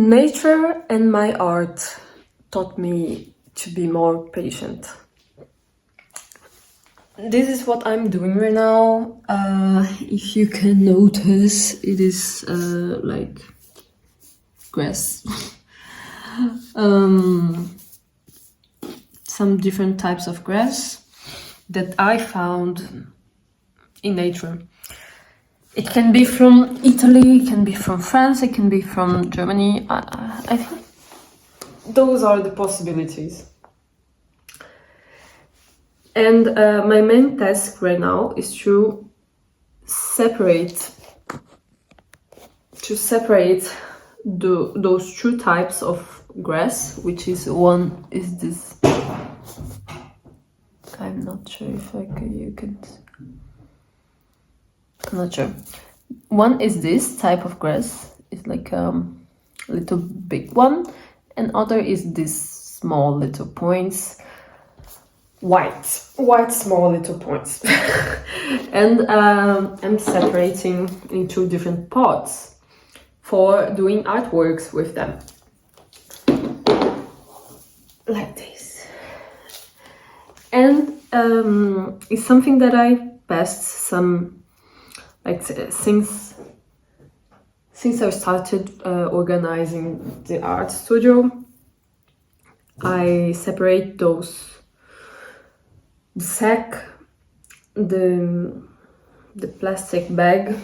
Nature and my art taught me to be more patient. This is what I'm doing right now. If you can notice, it is like grass. Some different types of grass that I found in nature. It can be from Italy, it can be from France, it can be from Germany. I think those are the possibilities. And my main task right now is to separate those two types of grass, which is one is this. I'm not sure if you can. I'm not sure. One is this type of grass. It's like a little big one, and other is this small little points. White small little points. And I'm separating in two different pots for doing artworks with them. Like this. And it's something that I passed some, like since I started organizing the art studio, I separate those, the sack, the plastic bag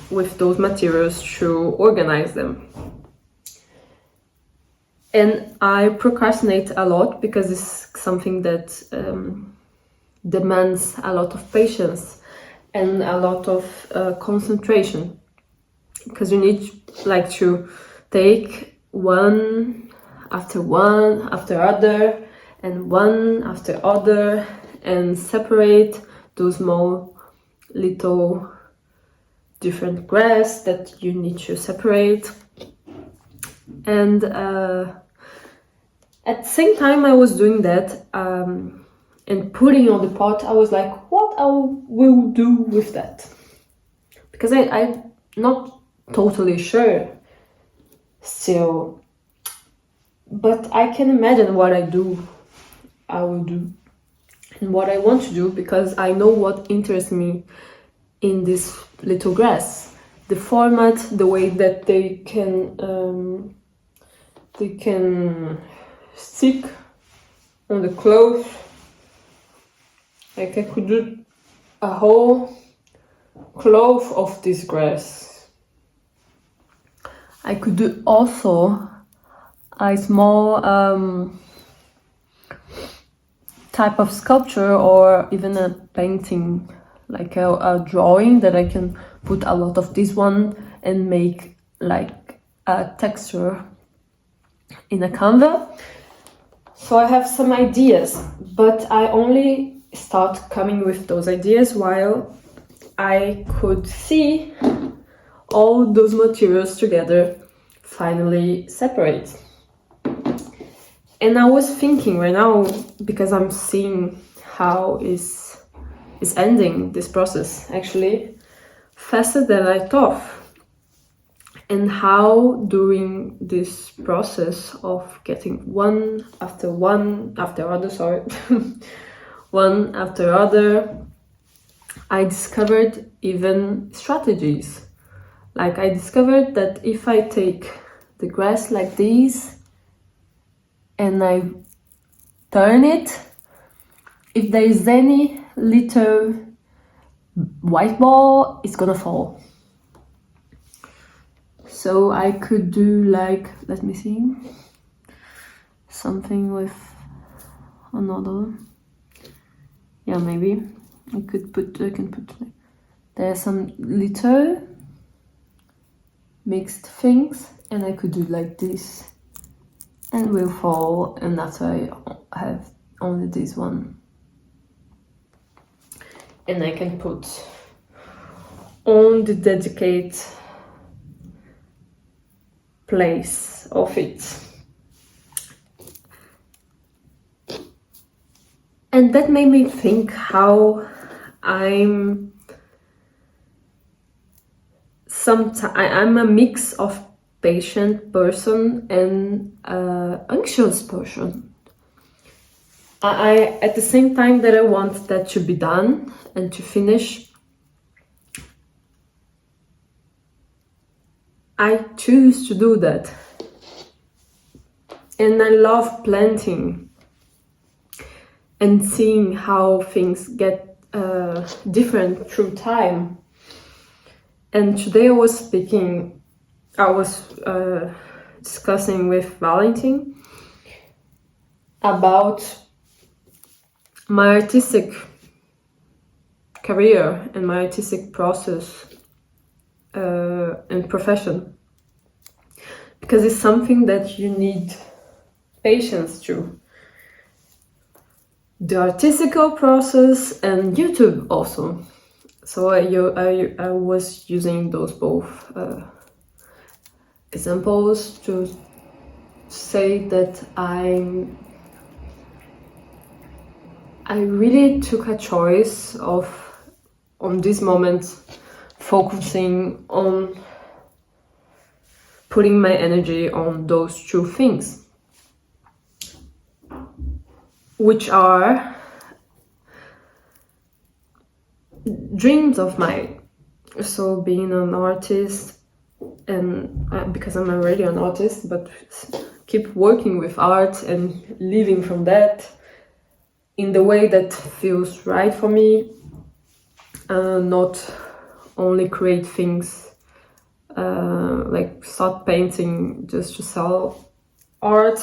with those materials to organize them. And I procrastinate a lot because it's something that demands a lot of patience and a lot of concentration, because you need like to take one after other and one after other and separate those small little different grass that you need to separate. And at the same time I was doing that and putting on the pot, I was like, what I will do with that? Because I'm not totally sure still, but I can imagine what I will do and what I want to do, because I know what interests me in this little grass. The format, the way that they can stick on the cloth. Like I could do a whole cloth of this grass. I could do also a small type of sculpture or even a painting, like a drawing that I can put a lot of this one and make like a texture in a canvas. So I have some ideas, but I only start coming with those ideas while I could see all those materials together finally separate. And I was thinking right now, because I'm seeing how is ending this process actually faster than I thought, and how during this process of getting one after other, one after other, I discovered even strategies. Like I discovered that if I take the grass like this and I turn it, if there is any little white ball, it's gonna fall. So I could do like, let me see, something with another. Yeah, maybe I can put. There's some little mixed things, and I could do like this, and will fall. And after I have only this one, and I can put on the dedicated place of it. And that made me think how I'm a mix of patient person and anxious person. I at the same time that I want that to be done and to finish, I choose to do that. And I love planting and seeing how things get different through time. And today I was discussing with Valentin about my artistic career and my artistic process and profession, because it's something that you need patience to. The artistical process and YouTube also. So I was using those both examples to say that I really took a choice of, on this moment, focusing on putting my energy on those two things, which are dreams of mine. So being an artist, and because I'm already an artist, but keep working with art and living from that in the way that feels right for me, not only create things like start painting just to sell art.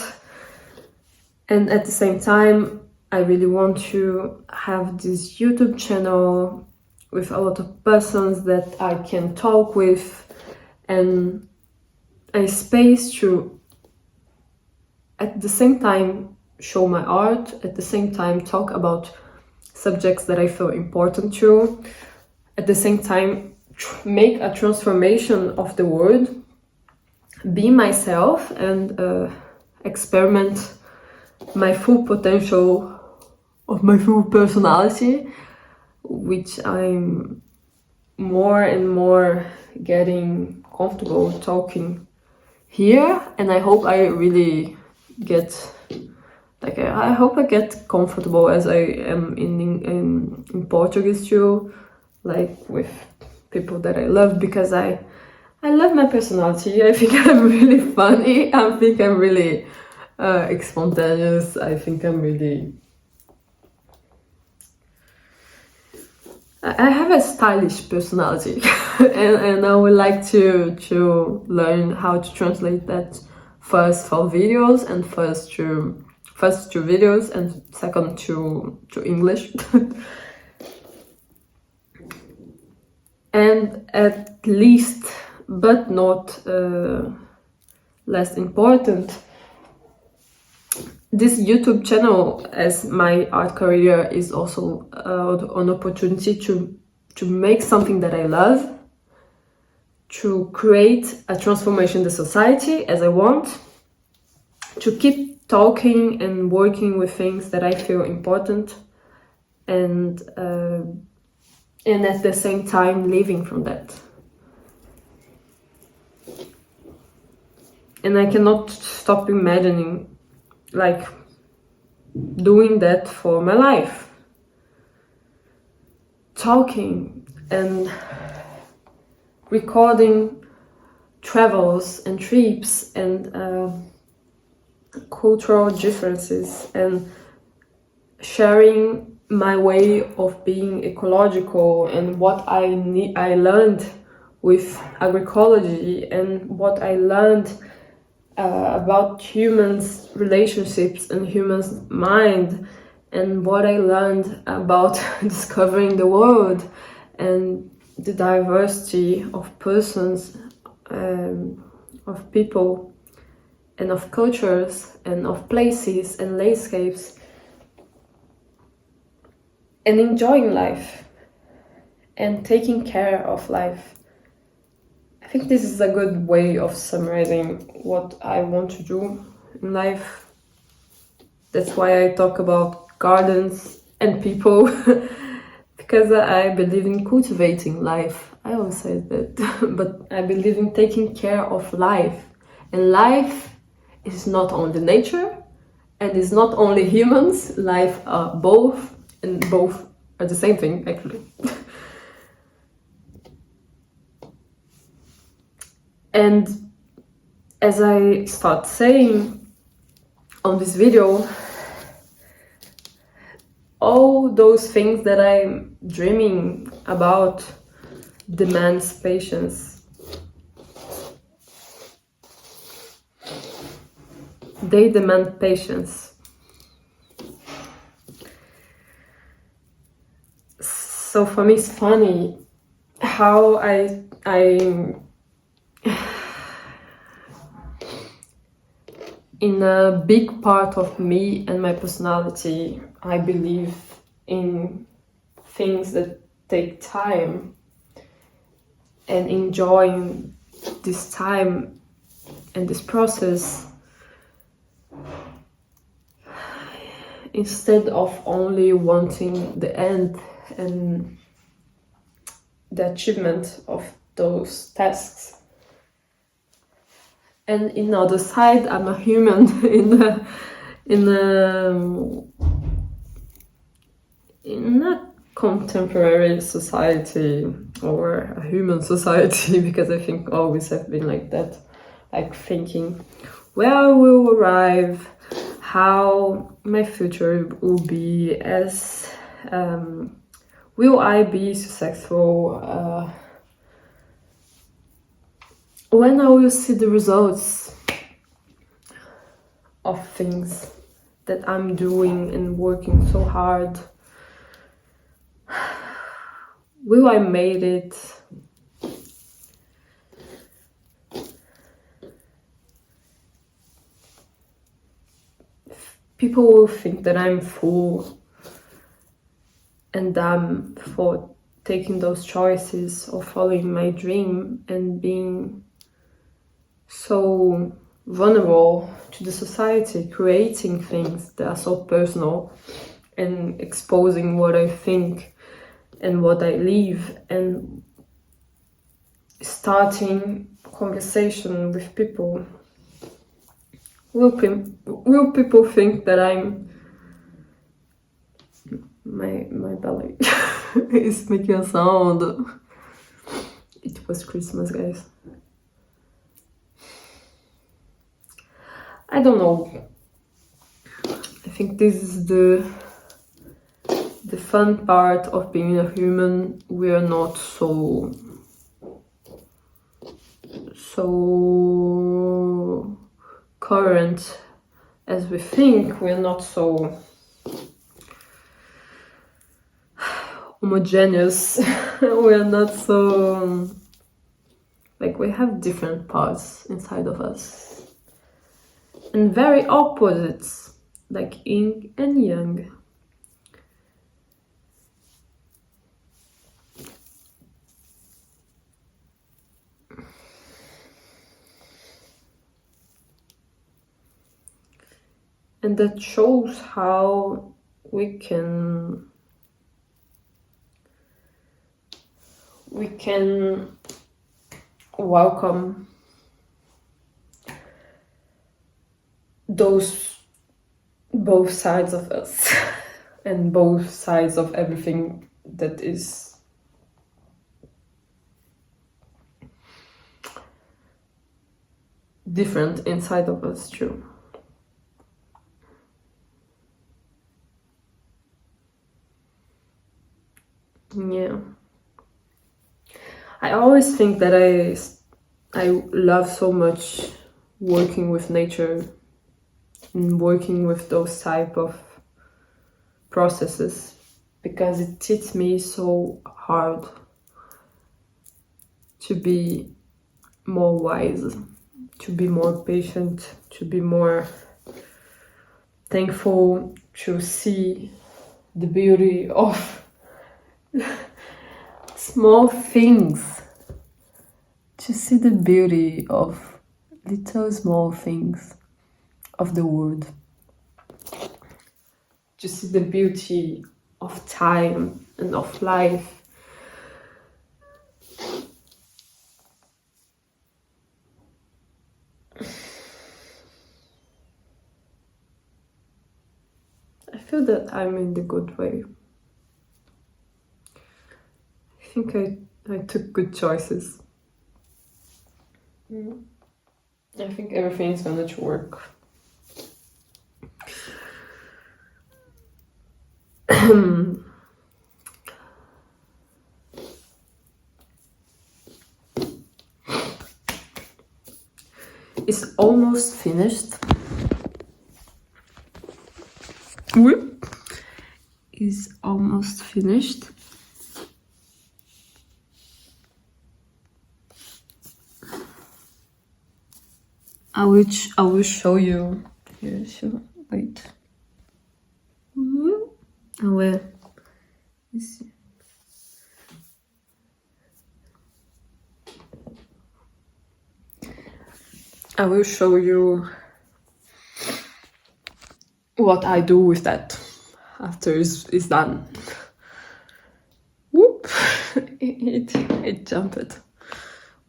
And at the same time, I really want to have this YouTube channel with a lot of persons that I can talk with, and a space to at the same time show my art, at the same time talk about subjects that I feel important to, at the same time make a transformation of the world, be myself, and experiment my full potential of my full personality, which I'm more and more getting comfortable talking here. And I hope I really get, like, I hope I get comfortable as I am in Portuguese too, like with people that I love, because I love my personality. I think I'm really funny. I think I'm really spontaneous. I think I'm really... I have a stylish personality, and I would like to learn how to translate that first for videos, and first to videos, and second to English. And at least, but not less important, this YouTube channel as my art career is also an opportunity to make something that I love, to create a transformation in the society as I want, to keep talking and working with things that I feel important, and at the same time living from that. And I cannot stop imagining like doing that for my life, talking and recording travels and trips and cultural differences, and sharing my way of being ecological and what I learned with agroecology, and what I learned about humans' relationships and humans' mind, and what I learned about discovering the world and the diversity of persons, of people, and of cultures, and of places and landscapes, and enjoying life and taking care of life. I think this is a good way of summarizing what I want to do in life. That's why I talk about gardens and people, because I believe in cultivating life. I always say that, but I believe in taking care of life, And life is not only nature, and it's not only humans. Life are both, and both are the same thing, actually. And as I start saying on this video, all those things that I'm dreaming about demands patience. They demand patience. So for me, it's funny how I in a big part of me and my personality, I believe in things that take time, and enjoying this time and this process instead of only wanting the end and the achievement of those tasks. And in the other side, I'm a human in a contemporary society, or a human society, because I think always have been like that, like thinking where I will arrive, how my future will be, as will I be successful, when I will see the results of things that I'm doing and working so hard. Will I made it? People will think that I'm fool and dumb for taking those choices or following my dream and being so vulnerable to the society, creating things that are so personal and exposing what I think and what I live, and starting conversation with people. Will people think that I'm... My belly is making a sound. It was Christmas, guys. I don't know. I think this is the fun part of being a human. We are not so current as we think. We're not so homogeneous. We're not so like, we have different parts inside of us, and very opposites, like yin and yang. And that shows how we can welcome those both sides of us and both sides of everything that is different inside of us too. Yeah. I always think that I love so much working with nature and working with those type of processes, because it teaches me so hard to be more wise, to be more patient, to be more thankful, to see the beauty of small things, to see the beauty of little small things of the world, to see the beauty of time and of life. I feel that I'm in the good way. I think I took good choices. I think everything is going to work. It's almost finished. Whoop. Is almost finished. I will show you. Here, so wait. I will. I will show you what I do with that after it's done. Whoop! It jumped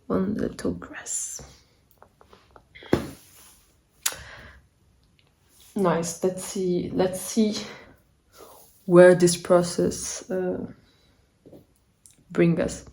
on the tall grass. Nice. Let's see where this process bring us.